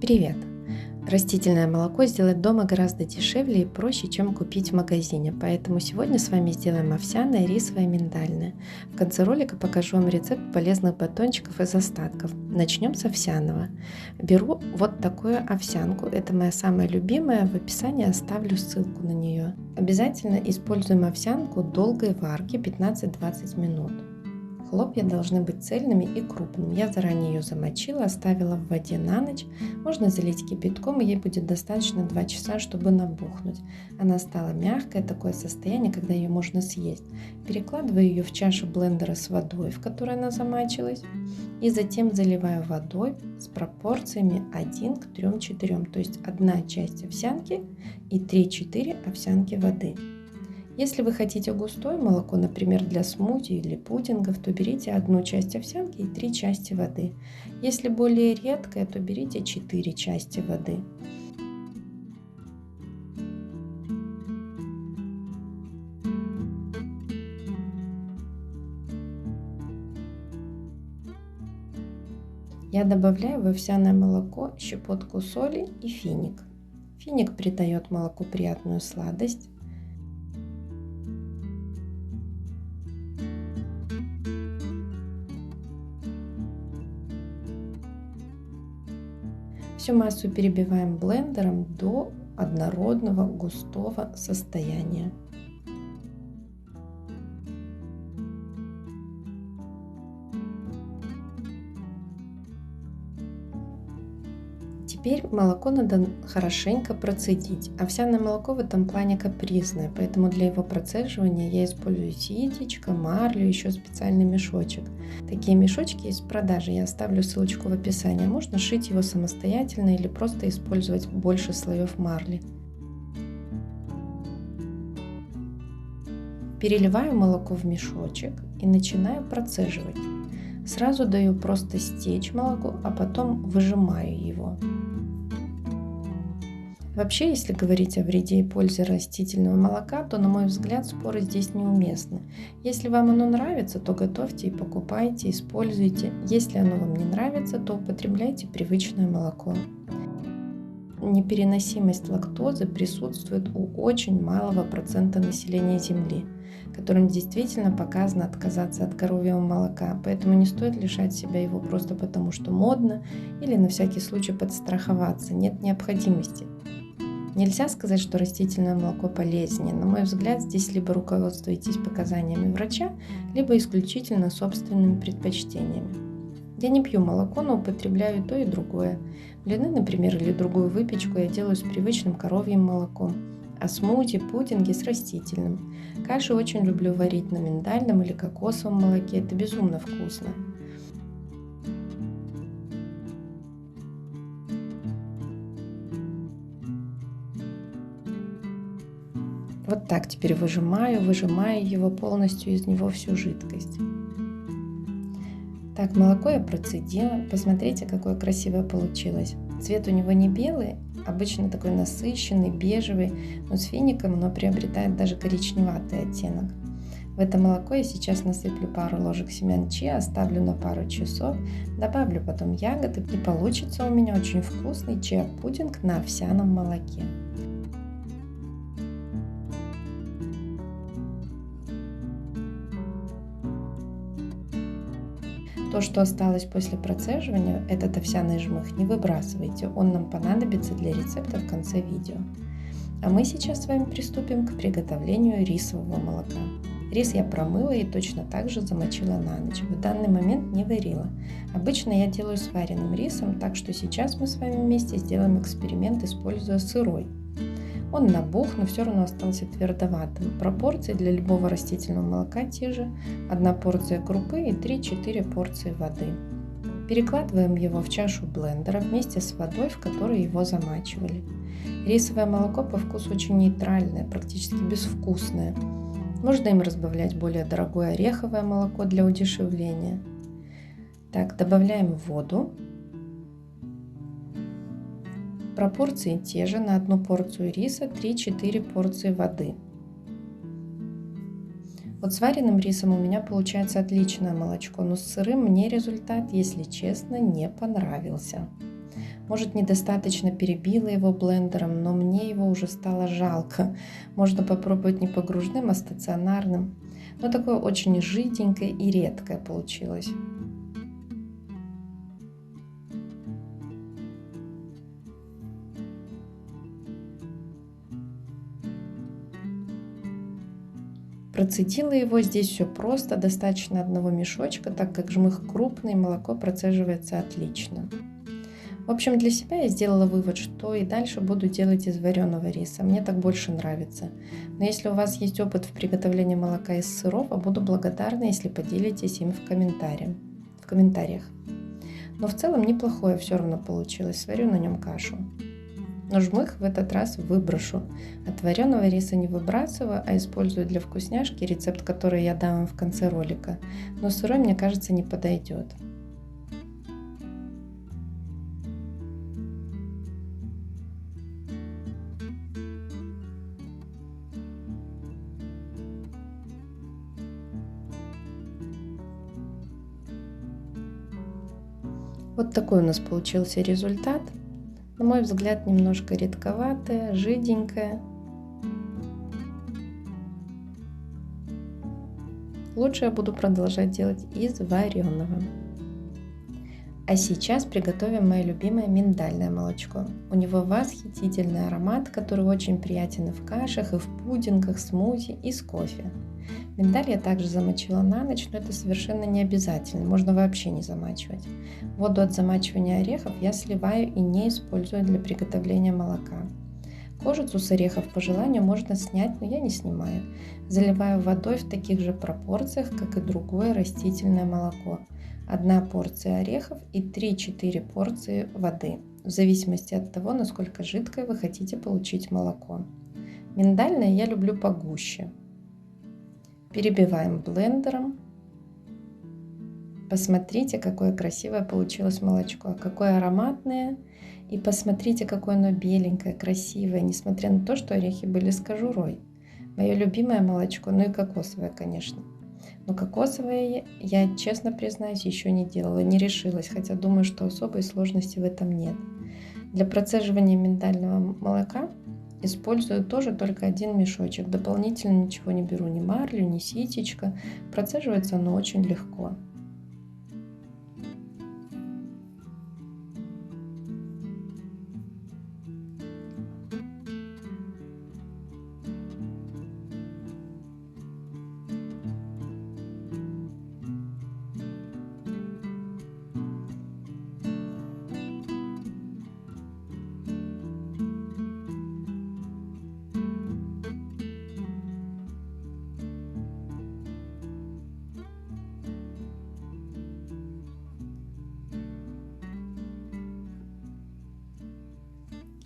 Привет! Растительное молоко сделать дома гораздо дешевле и проще, чем купить в магазине, поэтому сегодня с вами сделаем овсяное, рисовое, миндальное. В конце ролика покажу вам рецепт полезных батончиков из остатков. Начнем с овсяного. Беру вот такую овсянку, это моя самая любимая, в описании оставлю ссылку на нее. Обязательно используем овсянку долгой варки 15-20 минут. Хлопья должны быть цельными и крупными. Я заранее ее замочила, оставила в воде на ночь. Можно залить кипятком, и ей будет достаточно 2 часа, чтобы набухнуть. Она стала мягкое, такое состояние, когда ее можно съесть. Перекладываю ее в чашу блендера с водой, в которой она замачилась. И затем заливаю водой с пропорциями 1 к 3-4. То есть 1 часть овсянки и 3-4 овсянки воды. Если вы хотите густое молоко, например, для смути или пудингов, то берите 1 часть овсянки и 3 части воды. Если более редкое, то берите 4 части воды. Я добавляю в овсяное молоко щепотку соли и финик. Финик придает молоку приятную сладость. Всю массу перебиваем блендером до однородного густого состояния. Теперь молоко надо хорошенько процедить. Овсяное молоко в этом плане капризное, поэтому для его процеживания я использую ситечко, марлю, еще специальный мешочек. Такие мешочки есть в продаже, я оставлю ссылочку в описании. Можно шить его самостоятельно или просто использовать больше слоев марли. Переливаю молоко в мешочек и начинаю процеживать. Сразу даю просто стечь молоко, а потом выжимаю его. Вообще, если говорить о вреде и пользе растительного молока, то, на мой взгляд, споры здесь неуместны. Если вам оно нравится, то готовьте и покупайте, используйте. Если оно вам не нравится, то употребляйте привычное молоко. Непереносимость лактозы присутствует у очень малого процента населения Земли, которым действительно показано отказаться от коровьего молока, поэтому не стоит лишать себя его просто потому, что модно, или на всякий случай подстраховаться, нет необходимости. Нельзя сказать, что растительное молоко полезнее. На мой взгляд, здесь либо руководствуйтесь показаниями врача, либо исключительно собственными предпочтениями. Я не пью молоко, но употребляю то и другое. Блины, например, или другую выпечку я делаю с привычным коровьим молоком, а смути, пудинги с растительным. Каши очень люблю варить на миндальном или кокосовом молоке, это безумно вкусно. Вот так теперь выжимаю его полностью из него всю жидкость. Так, молоко я процедила. Посмотрите, какое красивое получилось. Цвет у него не белый, обычно такой насыщенный, бежевый, но с фиником оно приобретает даже коричневатый оттенок. В это молоко я сейчас насыплю пару ложек семян чиа, оставлю на пару часов, добавлю потом ягоды, и получится у меня очень вкусный чиа-пудинг на овсяном молоке. То, что осталось после процеживания, этот овсяный жмых, не выбрасывайте, он нам понадобится для рецепта в конце видео. А мы сейчас с вами приступим к приготовлению рисового молока. Рис я промыла и точно так же замочила на ночь, в данный момент не варила. Обычно я делаю с вареным рисом, так что сейчас мы с вами вместе сделаем эксперимент, используя сырой. Он набух, но все равно остался твердоватым. Пропорции для любого растительного молока те же. 1 порция крупы и 3-4 порции воды. Перекладываем его в чашу блендера вместе с водой, в которой его замачивали. Рисовое молоко по вкусу очень нейтральное, практически безвкусное. Можно им разбавлять более дорогое ореховое молоко для удешевления. Так, добавляем воду. Пропорции те же, на 1 порцию риса 3-4 порции воды. Вот с вареным рисом у меня получается отличное молочко, но с сырым мне результат, если честно, не понравился. Может, недостаточно перебила его блендером, но мне его уже стало жалко. Можно попробовать не погружным, а стационарным. Но такое очень жиденькое и редкое получилось. Процедила его, здесь все просто, достаточно одного мешочка, так как жмых крупный, молоко процеживается отлично. В общем, для себя я сделала вывод, что и дальше буду делать из вареного риса. Мне так больше нравится. Но если у вас есть опыт в приготовлении молока из сыров, буду благодарна, если поделитесь им в комментариях. Но в целом неплохое все равно получилось. Сварю на нем кашу. Но жмых в этот раз выброшу. От вареного риса не выбрасываю, а использую для вкусняшки, рецепт который я дам вам в конце ролика. Но сырой, мне кажется, не подойдет. Вот такой у нас получился результат. На мой взгляд, немножко редковатое, жиденькое. Лучше я буду продолжать делать из вареного. А сейчас приготовим мое любимое миндальное молочко. У него восхитительный аромат, который очень приятен и в кашах, и в пудингах, смузи, и с кофе. Миндаль я также замочила на ночь, но это совершенно не обязательно, можно вообще не замачивать. Воду от замачивания орехов я сливаю и не использую для приготовления молока. Кожицу с орехов по желанию можно снять, но я не снимаю. Заливаю водой в таких же пропорциях, как и другое растительное молоко. 1 порция орехов и 3-4 порции воды, в зависимости от того, насколько жидкое вы хотите получить молоко. Миндальное я люблю погуще. Перебиваем блендером. Посмотрите, какое красивое получилось молочко, какое ароматное. И посмотрите, какое оно беленькое, красивое, несмотря на то, что орехи были с кожурой. Мое любимое молочко, ну и кокосовое, конечно. Но кокосовое я, честно признаюсь, еще не делала, не решилась, хотя думаю, что особой сложности в этом нет. Для процеживания миндального молока использую тоже только 1 мешочек. Дополнительно ничего не беру, ни марлю, ни ситечко. Процеживается оно очень легко.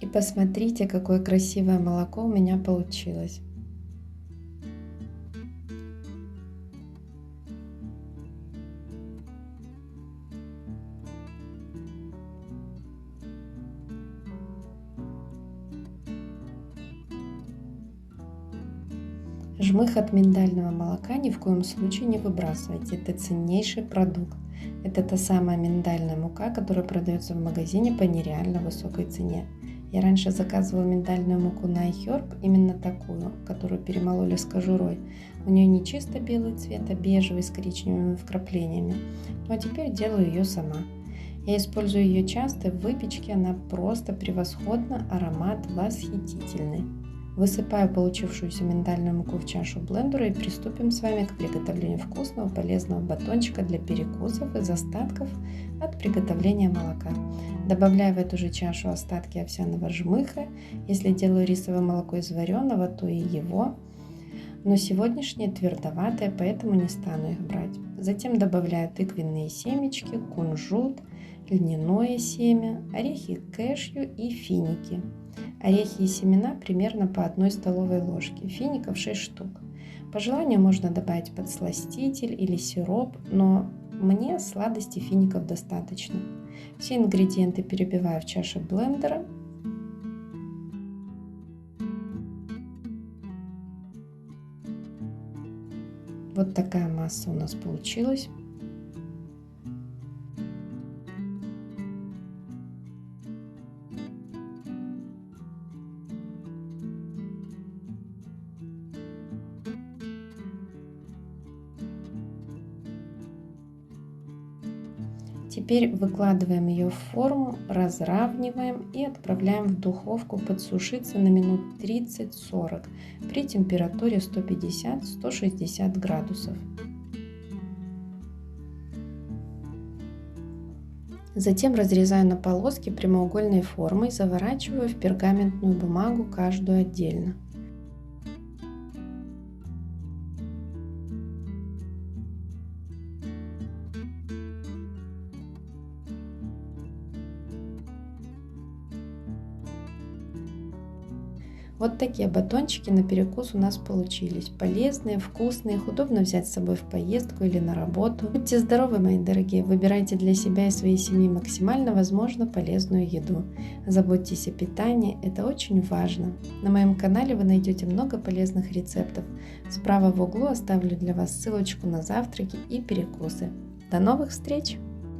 И посмотрите, какое красивое молоко у меня получилось. Жмых от миндального молока ни в коем случае не выбрасывайте, это ценнейший продукт. Это та самая миндальная мука, которая продается в магазине по нереально высокой цене. Я раньше заказывала миндальную муку на iHerb, именно такую, которую перемололи с кожурой. У нее не чисто белый цвет, а бежевый с коричневыми вкраплениями. Ну а теперь делаю ее сама. Я использую ее часто в выпечке, она просто превосходна, аромат восхитительный. Высыпаю получившуюся миндальную муку в чашу блендера и приступим с вами к приготовлению вкусного полезного батончика для перекусов из остатков от приготовления молока. Добавляю в эту же чашу остатки овсяного жмыха. Если делаю рисовое молоко из вареного, то и его. Но сегодняшнее твердоватое, поэтому не стану их брать. Затем добавляю тыквенные семечки, кунжут, льняное семя, орехи кэшью и финики. Орехи и семена примерно по 1 столовой ложке, фиников 6 штук. По желанию можно добавить подсластитель или сироп, но мне сладости фиников достаточно. Все ингредиенты перебиваю в чаше блендера. Вот такая масса у нас получилась. Теперь выкладываем ее в форму, разравниваем и отправляем в духовку подсушиться на минут 30-40 при температуре 150-160 градусов. Затем разрезаю на полоски прямоугольной формы и заворачиваю в пергаментную бумагу каждую отдельно. Вот такие батончики на перекус у нас получились. Полезные, вкусные, их удобно взять с собой в поездку или на работу. Будьте здоровы, мои дорогие, выбирайте для себя и своей семьи максимально возможно полезную еду. Заботьтесь о питании, это очень важно. На моем канале вы найдете много полезных рецептов. Справа в углу оставлю для вас ссылочку на завтраки и перекусы. До новых встреч!